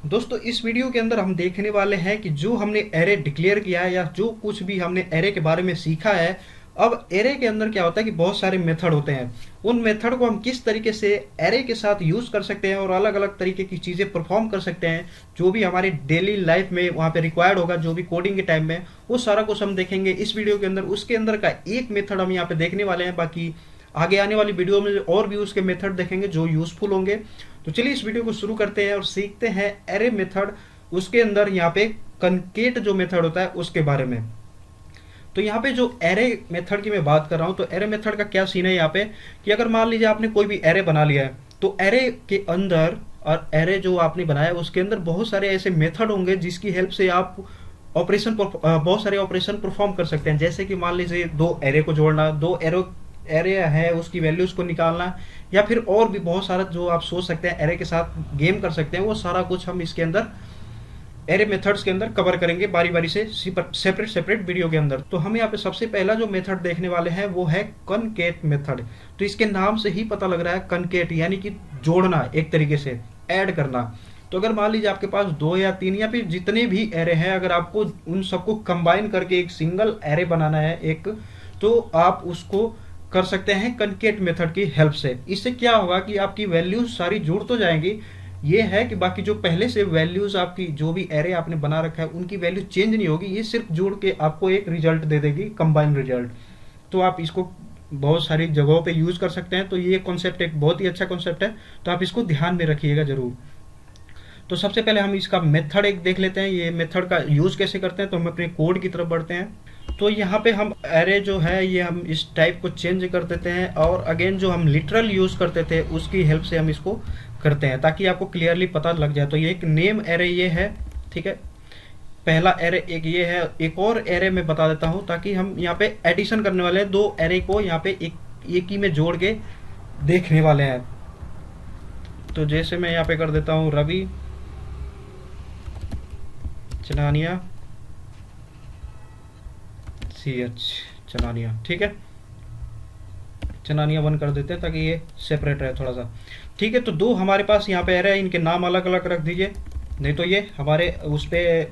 दोस्तों इस वीडियो के अंदर हम देखने वाले हैं कि जो हमने एरे डिक्लेयर किया है या जो कुछ भी हमने एरे के बारे में सीखा है। अब एरे के अंदर क्या होता है कि बहुत सारे मेथड होते हैं। उन मेथड को हम किस तरीके से एरे के साथ यूज कर सकते हैं और अलग अलग तरीके की चीजें परफॉर्म कर सकते हैं, जो भी हमारे डेली लाइफ में वहां पे रिक्वायर्ड होगा, जो भी कोडिंग के टाइम में, वो सारा कुछ हम देखेंगे इस वीडियो के अंदर। उसके अंदर का एक मेथड हम यहाँ पे देखने वाले हैं, बाकी आगे आने वाली वीडियो में और भी उसके मेथड देखेंगे जो यूजफुल होंगे। तो चलिए इस वीडियो को शुरू करते हैं और सीखते हैं एरे मेथड। उसके अंदर यहाँ पे कनकेट जो मेथड होता है उसके बारे में। तो यहाँ पे जो एरे मेथड की मैं बात कर रहा हूँ, तो एरे मेथड का क्या सीन है यहाँ पे कि अगर मान लीजिए आपने कोई भी एरे बना लिया है, तो एरे के अंदर और एरे जो आपने बनाया है उसके अंदर बहुत सारे ऐसे मेथड होंगे जिसकी हेल्प से आप बहुत सारे ऑपरेशन परफॉर्म कर सकते हैं। जैसे कि मान लीजिए दो एरे को जोड़ना, दो एरो एरे है उसकी वैल्यूज को निकालना, या फिर और भी बहुत सारा जो आप सोच सकते हैं एरे के साथ गेम कर सकते हैं, वो सारा कुछ हम इसके अंदर एरे मेथड्स के अंदर कवर करेंगे बारी बारी से सेपरेट सेपरेट वीडियो के अंदर। तो हम यहाँ पे सबसे पहला जो मेथड देखने वाले हैं वो है कनकेट मेथड। तो इसके नाम से ही पता लग रहा है कनकेट यानी कि जोड़ना, एक तरीके से ऐड करना। तो अगर मान लीजिए आपके पास दो या तीन या फिर जितने भी एरे हैं, अगर आपको उन सबको कंबाइन करके एक सिंगल एरे बनाना है एक, तो आप उसको कर सकते हैं कनकेट मेथड की हेल्प से। इससे क्या होगा कि आपकी वैल्यूज सारी जुड़ तो जाएंगी, ये है कि बाकी जो पहले से वैल्यूज आपकी जो भी एरे आपने बना रखा है उनकी वैल्यू चेंज नहीं होगी, ये सिर्फ जुड़ के आपको एक रिजल्ट दे देगी, कंबाइन रिजल्ट। तो आप इसको बहुत सारी जगहों पे यूज कर सकते हैं। तो ये कॉन्सेप्ट एक बहुत ही अच्छा कॉन्सेप्ट है, तो आप इसको ध्यान में रखिएगा जरूर। तो सबसे पहले हम इसका मेथड एक देख लेते हैं, ये मेथड का यूज कैसे करते हैं। तो हम अपने कोड की तरफ बढ़ते हैं। तो यहाँ पे हम एरे जो है ये हम इस टाइप को चेंज कर देते हैं, और अगेन जो हम लिटरल यूज करते थे उसकी हेल्प से हम इसको करते हैं ताकि आपको क्लियरली पता लग जाए। तो ये एक नेम एरे ये है, ठीक है। पहला एरे एक ये है, एक और एरे में बता देता हूँ ताकि हम यहाँ पे एडिशन करने वाले हैं, दो एरे को यहाँ पे एक ही में जोड़ के देखने वाले हैं। तो जैसे मैं यहाँ पे कर देता हूँ रवि चनानिया CH चनानिया, ठीक है। चनानिया वन कर देते हैं ताकि ये सेपरेट रहे थोड़ा सा, ठीक है। तो दो हमारे पास यहाँ पे एरे है, इनके नाम अलग अलग रख दीजिए, नहीं तो ये हमारे उस पे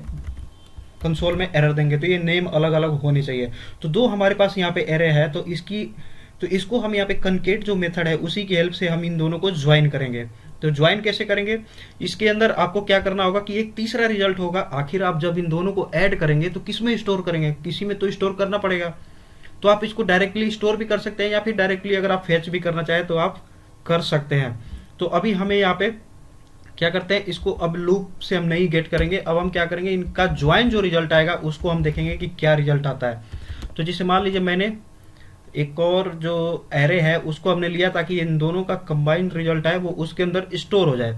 कंसोल में एरर देंगे। तो ये नेम अलग अलग होनी चाहिए। तो दो हमारे पास यहाँ पे एरे है, तो इसको हम यहाँ पे कनकेट जो मेथड है उसी की हेल्प से हम इन दोनों को ज्वाइन करेंगे। तो ज्वाइन कैसे करेंगे, इसके अंदर आपको क्या करना होगा कि एक तीसरा रिजल्ट होगा। आखिर आप जब इन दोनों को ऐड करेंगे तो किस में स्टोर करेंगे, किसी में तो स्टोर करना पड़ेगा। तो आप इसको डायरेक्टली स्टोर भी कर सकते हैं, या फिर डायरेक्टली अगर आप फेच भी करना चाहें तो आप कर सकते हैं। तो अभी हमें यहाँ पे क्या करते हैं, इसको अब लूप से हम नहीं गेट करेंगे। अब हम क्या करेंगे, इनका ज्वाइन जो रिजल्ट आएगा उसको हम देखेंगे कि क्या रिजल्ट आता है। तो जैसे मान लीजिए मैंने एक और जो एरे है उसको हमने लिया ताकि इन दोनों का कंबाइंड रिजल्ट आए वो उसके अंदर स्टोर हो जाए।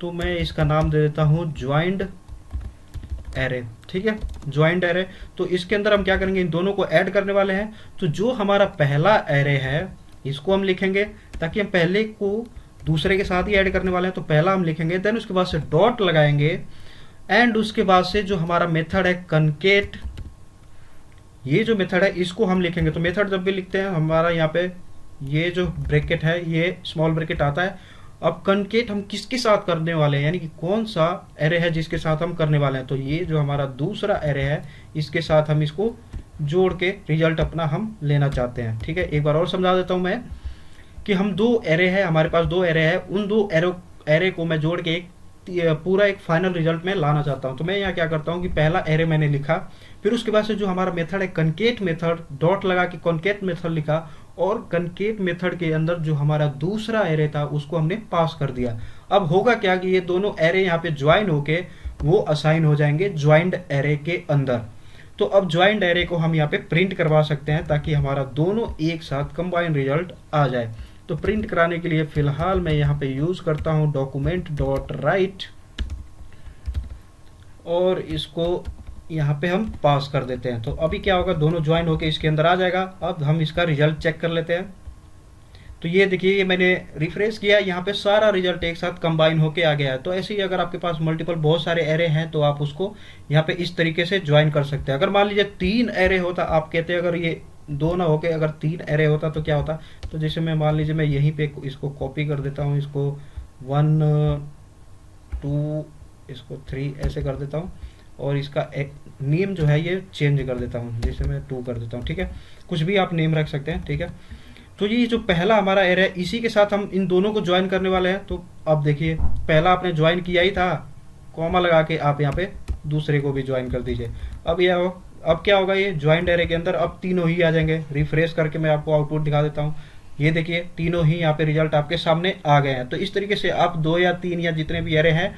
तो मैं इसका नाम दे देता हूँ ज्वाइंड एरे, ठीक है, ज्वाइंड एरे। तो इसके अंदर हम क्या करेंगे, इन दोनों को ऐड करने वाले हैं। तो जो हमारा पहला एरे है इसको हम लिखेंगे ताकि हम पहले को दूसरे के साथ ही ऐड करने वाले हैं। तो पहला हम लिखेंगे, देन उसके बाद से डॉट लगाएंगे, एंड उसके बाद से जो हमारा मेथड है कनकेट, ये जो मेथड है इसको हम लिखेंगे। तो मेथड जब भी लिखते हैं हमारा यहाँ पे ये जो ब्रैकेट है ये स्मॉल ब्रैकेट आता है। अब कनकेट हम किसके साथ करने वाले हैं, यानी कि कौन सा एरे है जिसके साथ हम करने वाले हैं। तो ये जो हमारा दूसरा एरे है इसके साथ हम इसको जोड़ के रिजल्ट अपना हम लेना चाहते हैं, ठीक है। एक बार और समझा देता हूं मैं कि हम दो एरे है, हमारे पास दो एरे है, उन दो एरे को मैं जोड़ के एक पूरा एक फाइनल रिजल्ट में लाना चाहता हूं। तो मैं यहाँ क्या करता हूँ कि पहला एरे मैंने लिखा, फिर उसके बाद से जो हमारा मेथड है कनकेट मेथड, डॉट लगा के कनकेट मेथड लिखा, और कनकेट मेथड के अंदर जो हमारा दूसरा एरे था उसको हमने पास कर दिया। अब होगा क्या कि ये दोनों एरे यहाँ पे ज्वाइन होके वो असाइन हो जाएंगे ज्वाइंड एरे के अंदर। तो अब ज्वाइंड एरे को हम यहाँ पे प्रिंट करवा सकते हैं ताकि हमारा दोनों एक साथ कंबाइन रिजल्ट आ जाए। तो प्रिंट कराने के लिए फिलहाल मैं यहाँ पे यूज करता हूँ डॉक्यूमेंट डॉट राइट, और इसको यहाँ पे हम पास कर देते हैं। तो अभी क्या होगा, दोनों ज्वाइन होके इसके अंदर आ जाएगा। अब हम इसका रिजल्ट चेक कर लेते हैं। तो ये देखिए, ये मैंने रिफ्रेश किया, यहाँ पे सारा रिजल्ट एक साथ कंबाइन होके आ गया है। तो ऐसे ही अगर आपके पास मल्टीपल बहुत सारे एरे हैं तो आप उसको यहाँ पे इस तरीके से ज्वाइन कर सकते हैं। अगर मान लीजिए तीन एरे होता, आप कहते हैं अगर ये दो ना होके अगर तीन एरे होता तो क्या होता। तो जैसे मैं मान लीजिए मैं यहीं पे इसको कॉपी कर देता हूँ, इसको 1 2 इसको 3 ऐसे कर देता हूँ, और इसका एक नेम जो है ये चेंज कर देता हूँ, जैसे मैं 2 कर देता हूँ, ठीक है। कुछ भी आप नेम रख सकते हैं, ठीक है। तो ये जो पहला हमारा एरे है, इसी के साथ हम इन दोनों को ज्वाइन करने वाले हैं। तो अब देखिए, पहला आपने ज्वाइन किया ही था, कॉमा लगा के आप यहाँ पे दूसरे को भी ज्वाइन कर दीजिए। अब ये अब क्या होगा, ये ज्वाइंट एरे के अंदर अब तीनों ही आ जाएंगे। रिफ्रेश करके मैं आपको आउटपुट दिखा देता हूँ। ये देखिए, तीनों ही यहाँ पे रिजल्ट आपके सामने आ गए हैं। तो इस तरीके से आप 2 या 3 या जितने भी एरे हैं,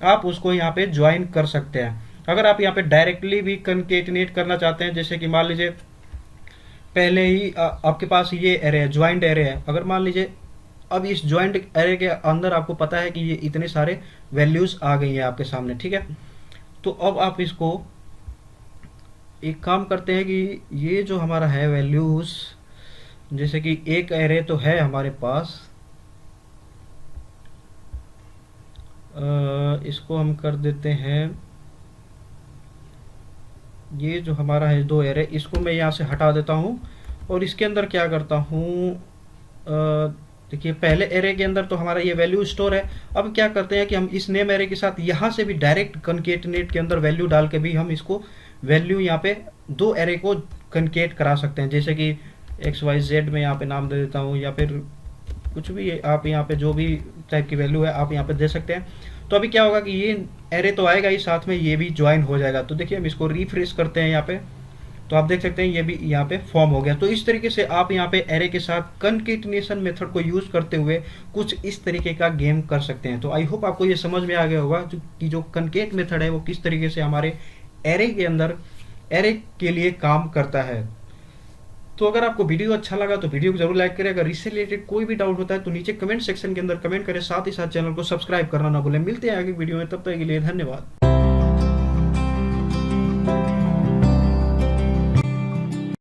आप उसको यहाँ पे ज्वाइन कर सकते हैं। अगर आप यहाँ पे डायरेक्टली भी कंकेटिनेट करना चाहते हैं, जैसे कि मान लीजिए पहले ही आपके पास ये एरे है, ज्वाइंट एरे है। अगर मान लीजिए अब इस ज्वाइंट एरे के अंदर आपको पता है कि ये इतने सारे वैल्यूज आ गई हैं आपके सामने, ठीक है। तो अब आप इसको एक काम करते हैं कि ये जो हमारा है वैल्यूज, जैसे कि एक एरे तो है हमारे पास, इसको हम कर देते हैं, ये जो हमारा है 2 एरे, इसको मैं यहाँ से हटा देता हूँ और इसके अंदर क्या करता हूँ, देखिए पहले एरे के अंदर तो हमारा ये वैल्यू स्टोर है। अब क्या करते हैं कि हम इस नेम एरे के साथ यहाँ से भी डायरेक्ट कंकेटनेट के अंदर वैल्यू डाल के भी हम इसको वैल्यू यहाँ पे 2 एरे को कंकेट करा सकते हैं। जैसे कि XYZ में यहाँ पे नाम दे देता हूँ, या फिर कुछ भी आप यहाँ पे जो भी टाइप की वैल्यू है आप यहाँ पे दे सकते हैं। तो अभी क्या होगा कि ये एरे तो आएगा ही, साथ में ये भी ज्वाइन हो जाएगा। तो देखिए हम इसको रिफ्रेश करते हैं यहाँ पे, तो आप देख सकते हैं ये भी यहाँ पे फॉर्म हो गया। तो इस तरीके से आप यहाँ पे एरे के साथ कंकेटिनेशन मेथड को यूज करते हुए कुछ इस तरीके का गेम कर सकते हैं। तो आई होप आपको ये समझ में आ गया होगा कि जो कंकेट मेथड है वो किस तरीके से हमारे एरे के अंदर एरे के लिए काम करता है। तो अगर आपको वीडियो अच्छा लगा तो वीडियो को जरूर लाइक करें। अगर इससे रिलेटेड कोई भी डाउट होता है तो नीचे कमेंट सेक्शन के अंदर कमेंट करें, साथ ही साथ चैनल को सब्सक्राइब करना ना भूलें। मिलते हैं आगे वीडियो में, तब तक के लिए धन्यवाद।